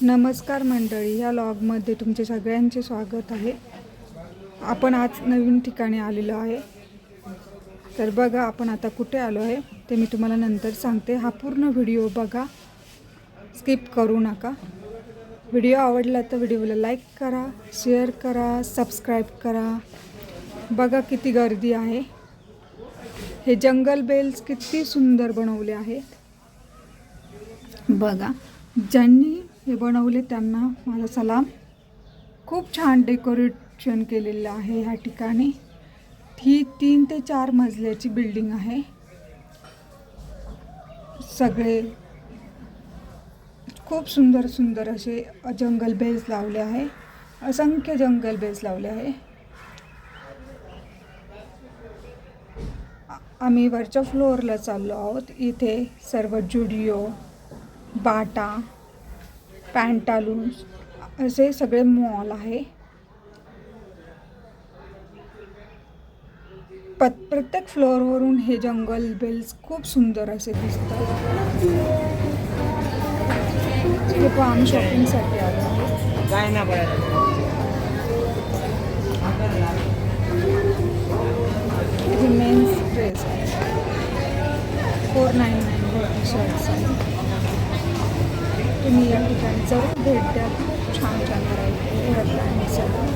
नमस्कार मंडळी, या लॉगमध्ये तुमचे सगळ्यांचे स्वागत आहे. आपण आज नवीन ठिकाणी आलेलो आहे. तर बघा आपण आता कुठे आलो आहे ते मी तुम्हाला नंतर सांगते. हा पूर्ण व्हिडिओ बघा, स्किप करू नका. व्हिडिओ आवडला तर व्हिडिओला लाईक करा, शेअर करा, सबस्क्राईब करा. बघा किती गर्दी आहे. हे जंगल बेल्स किती सुंदर बनवले आहेत बघा. ज्यांनी हे बनवले त्यांना माझा सलाम. खूप छान डेकोरेशन केलेलं आहे ह्या ठिकाणी. ही 3 ते 4 मजल्याची बिल्डिंग आहे. सगळे खूप सुंदर सुंदर असे जंगल बेल्स लावले आहे. असंख्य जंगल बेल्स लावले आहे. आम्ही वरच्या फ्लोअरला चाललो आहोत. इथे सर्व जुडिओ, बाटा, पॅन्टालून्स असे सगळे मॉल आहे. प्रत्येक फ्लोअरवरून हे जंगल बेल्स खूप सुंदर असे दिसतात. हे पण आम्ही शॉपिंगसाठी आलो आहोत. काय ना हे मेन्स ड्रेस आहे. 499 शर्ट्स आहे. तुम्ही या ठिकाणी जरूर भेट द्या. छान छान व्हरायटी आहे सगळं.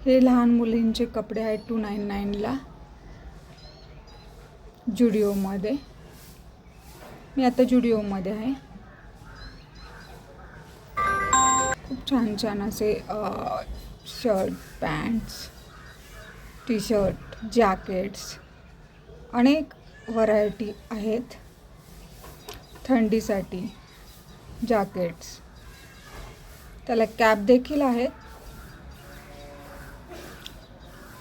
हे लहान मुलींचे कपडे आहेत 299ला जुडिओमध्ये. मी आता जुडिओमध्ये आहे. खूप छान छान असे shirt, pants, T shirt, jackets अनेक व्हरायटी आहेत. थंडीसाठी जॅकेट्स, त्याला कॅप देखील आहेत.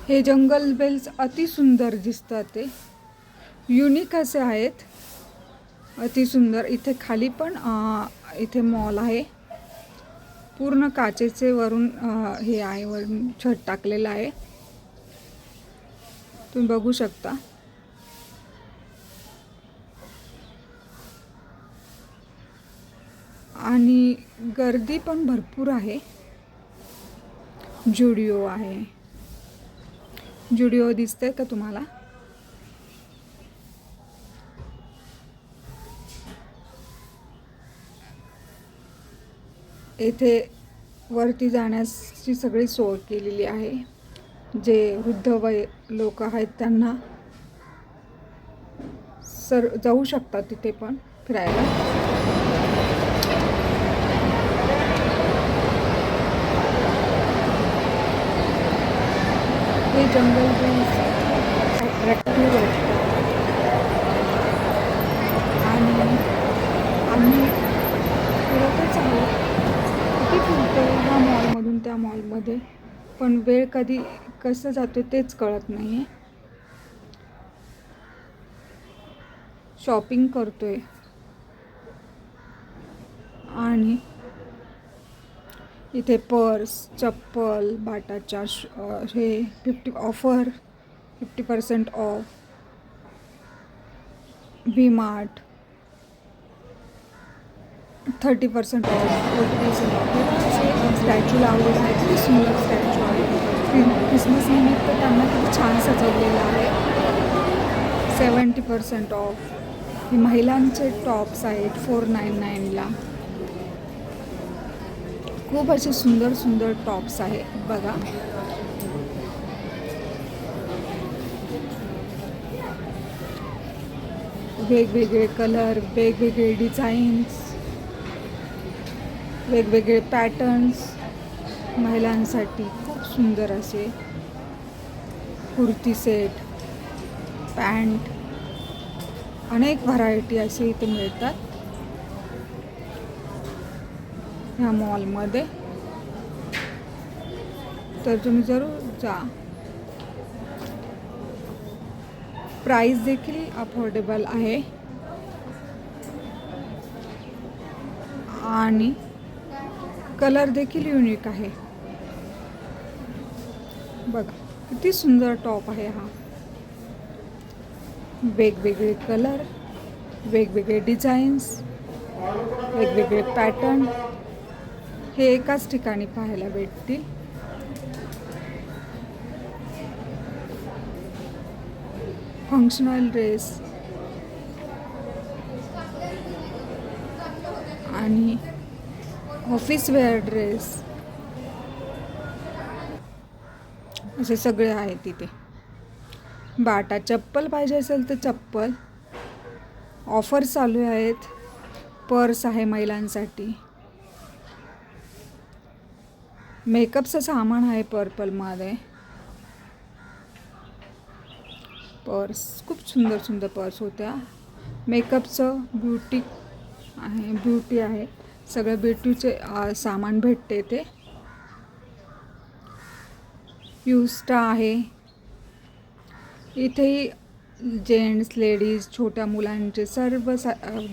हे जंगल बेल्स अति सुंदर दिसतात. ते युनिक असे आहेत, अति सुंदर. इथे खाली पण इथे मॉल आहे. पूर्ण काचेचे वरून हे आहे, वरून छत टाकलेलं आहे. तुम्ही बघू शकता. आणि गर्दी पण भरपूर आहे. जुडिओ आहे. जुडिओ दिसतंय का तुम्हाला? येथे वरती जाण्याची सगळी सोय केलेली आहे. जे वृद्ध वय लोक आहेत त्यांना जाऊ शकतात तिथे पण फिरायला. हे जंगल बेल्स अट्रॅक्टिव्ह वाटतात. आणि आम्ही फिरतच आहोत. किती फिरतो ह्या मॉलमधून त्या मॉलमध्ये, पण वेळ कधी कसं जातो तेच कळत नाही आहे. शॉपिंग करतोय आणि इथे पर्स, चप्पल, बाटाच्या हे 50% ऑफ. व्हीमार्ट 30% of, 40% of. स्टॅच्यू लावलेला आहे. किती सुंदर स्टॅच्यू आहे. क्रिसमस निमित्त त्यांना किती छान सजवलेलं आहे. 70% ऑफ. हे महिलांचे टॉप्स आहेत 499ला. खूप असे सुंदर सुंदर टॉप्स आहेत बघा. वेगवेगळे कलर, वेगवेगळे डिझाईन्स, वेगवेगळे पॅटर्न्स. महिलांसाठी खूप सुंदर असे कुर्ती सेट, पॅन्ट, अनेक व्हरायटी असे इथे मिळतात ह्या मॉलमध्ये. तर तुम्ही जरूर जा. प्राइस देखील अफोर्डेबल आहे आणि कलर देखील युनिक आहे. बघा किती सुंदर टॉप आहे हा. वेगवेगळे कलर, वेगवेगळे डिझाईन्स, वेगवेगळे पॅटर्न हे एकाच ठिकाणी पाहायला भेटतील. फंक्शनल ड्रेस आणि ऑफिस वेअर ड्रेस असे सगळे आहेत तिथे. बाटा चप्पल पाहिजे असेल तर चप्पल, ऑफर चालू आहेत. पर्स आहे महिलांसाठी. मेकअपचं सामान आहे पर्पलमध्ये. पर्स खूप सुंदर सुंदर पर्स होत्या. मेकअपचं ब्युटी आहे. सगळं ब्युटीचे सामान भेटते ते. युस्टा आहे. इथेही जेंट्स, लेडीज, छोट्या मुलांचे सर्व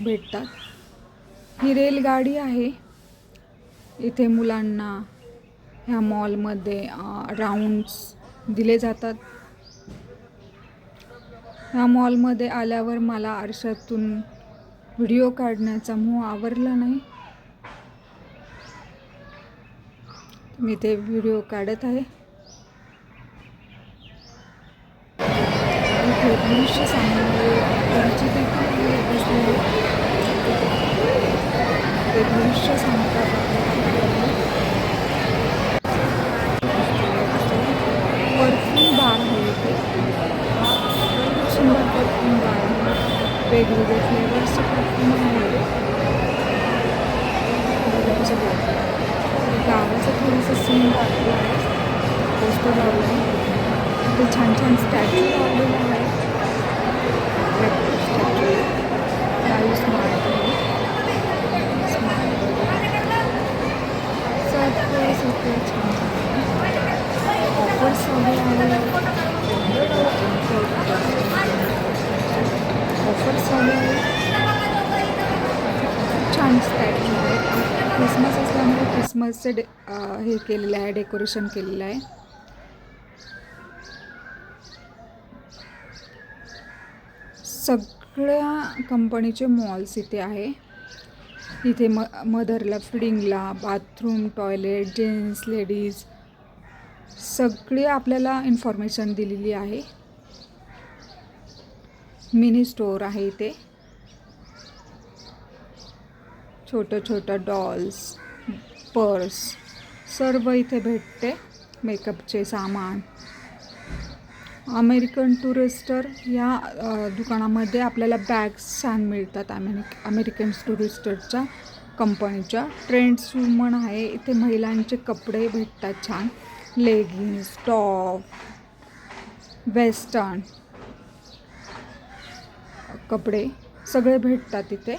भेटतात. ही रेलगाडी आहे. इथे मुलांना ह्या मॉलमध्ये राऊंड्स दिले जातात. ह्या मॉलमध्ये आल्यावर मला आरशातून व्हिडिओ काढण्याचा मोह आवरला नाही. मी ते व्हिडिओ काढत आहे. इथे दृश्य सांगणारे देखील बसलेले ते दृश्य सांगतात. परफ्यूम बार आहे इथे. खूप सुंदर परफ्यूम बार आहे. वेगवेगळे फ्लेवर्सचे परफ्यूम आहे. गावाचं थोडंसं सीन दाखवलं आहे. पोस्टर लावलं आहे. इथे छान छान स्टॅच्यू लावलेला आहे. स्टॅच्यू लाईव्ह स्मार्ट आहे. स्मार्ट सगळं छान छान ऑफर्स चालू आहे. ऑफर्स चालू आहे. छान स्टॅच्यू आहे. क्रिसमस असल्यामुळे क्रिसमसचे हे केलेलं आहे, डेकोरेशन केलेलं आहे. सगळ्या कंपनीचे मॉल्स इथे आहे. इथे मदरला, फिडिंगला, बाथरूम, टॉयलेट, जेंट्स, लेडीज सगळी आपल्याला इन्फॉर्मेशन दिलेली आहे. मिनी स्टोअर आहे इथे. छोटं छोटं डॉल्स, पर्स सर्व इथे भेटते. मेकअपचे सामान. अमेरिकन टुरिस्टर या दुकानामध्ये आपल्याला बॅग्स छान मिळतात. अमेरिकन टुरिस्टरच्या कंपनीच्या. ट्रेंड्स वुमन आहे. इथे महिलांचे कपडे भेटतात छान. लेगिन्स, टॉप, वेस्टर्न कपडे सगळे भेटतात इथे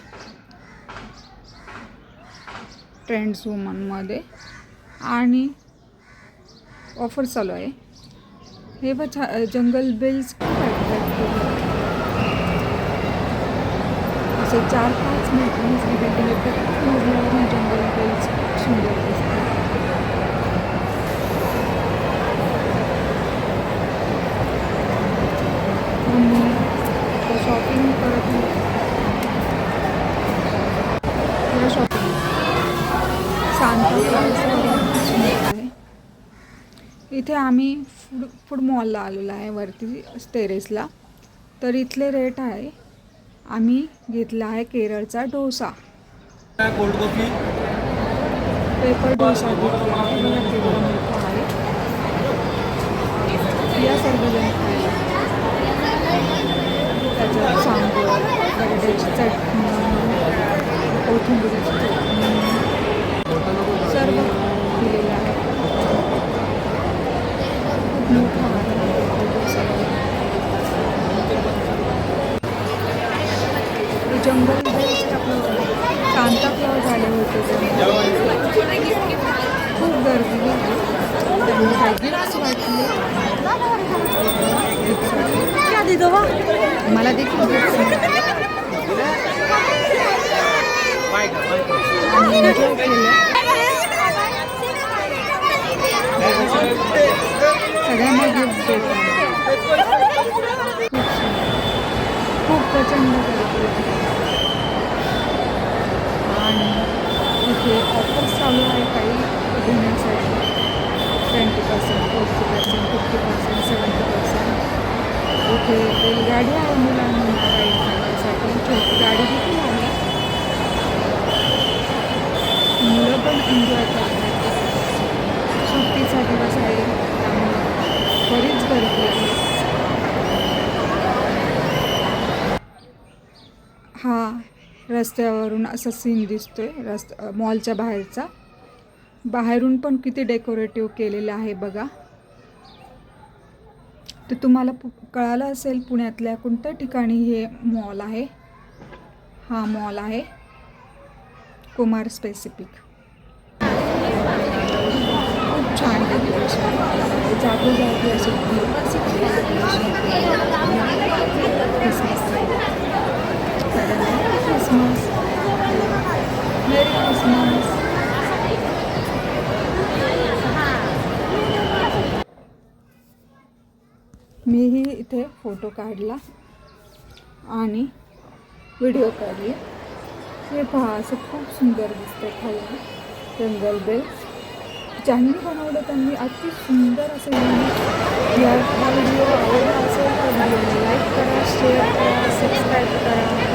ट्रेंड्स वुमनमध्ये. आणि ऑफर चालू आहे. हे जंगल बेल्स खूप अट्रॅक्टिव्ह असे 4-5 मजली बिल्डिंग आहेत. प्रत्येक मजल्यावरून जंगल बेल्स खूप सुंदर दिसतात. शॉपिंग करत शॉपिंग सांता आहे. इथे आम्ही फूड मॉलला आलेलो आहे वरती टेरेसला. तर इथले रेट आहे. आम्ही घेतला आहे केरळचा डोसा, पेपर डोसा घेतला आहे. मला केवढा मोठा आहे. या सर्वजण खायला. त्याच्यात सांबर, बटाट्याची चटणी, कोथिंबीरीची चटणी सर्व दिलेलं आहे. खूप मोठा आहे जंगल बेस्ट. आपलं सांता क्लॉज झाले होते खूप गर्दी होती. त्यामुळे गिफ्ट्स वाटले. मला देखील आणि एन्जॉय केलं. सगळ्यांना गिफ्ट देतात. प्रचंड गर्दी आहे. आणि इथे ऑफर्स चालू आहे काही घेण्यासाठी 20%, 40%, 50%, 70%. इथे बैलगाडी आहे मुलांना राईड करण्यासाठी, छोटी गाडी देखील आहे. मुलं पण एन्जॉय करतात. सुट्टीचा दिवस आहे त्यामुळे बरीच गर्दी आहे. हा रस्त्यावरून असा सीन दिसतोय मॉलच्या बाहेरचा. बाहेरून पण किती डेकोरेटिव्ह केलेलं आहे बघा. ते तुम्हाला कळालं असेल पुण्यातल्या कोणत्या ठिकाणी हे मॉल आहे. हा मॉल आहे कुमार स्पेसिफिक. खूप छान डेकोरेशन जागोजागी असे क्रिसमस मेरी क्रिसमस. मीही इथे फोटो काढला आणि व्हिडिओ काढले. हे पहा असं खूप सुंदर दिसतं खाली जंगल बेल. ज्यांनी बनवलं त्यांनी अति सुंदर असं हा व्हिडिओ आवडला असेल तर व्हिडिओला लाईक करा, शेअर करा, सबस्क्राईब करा.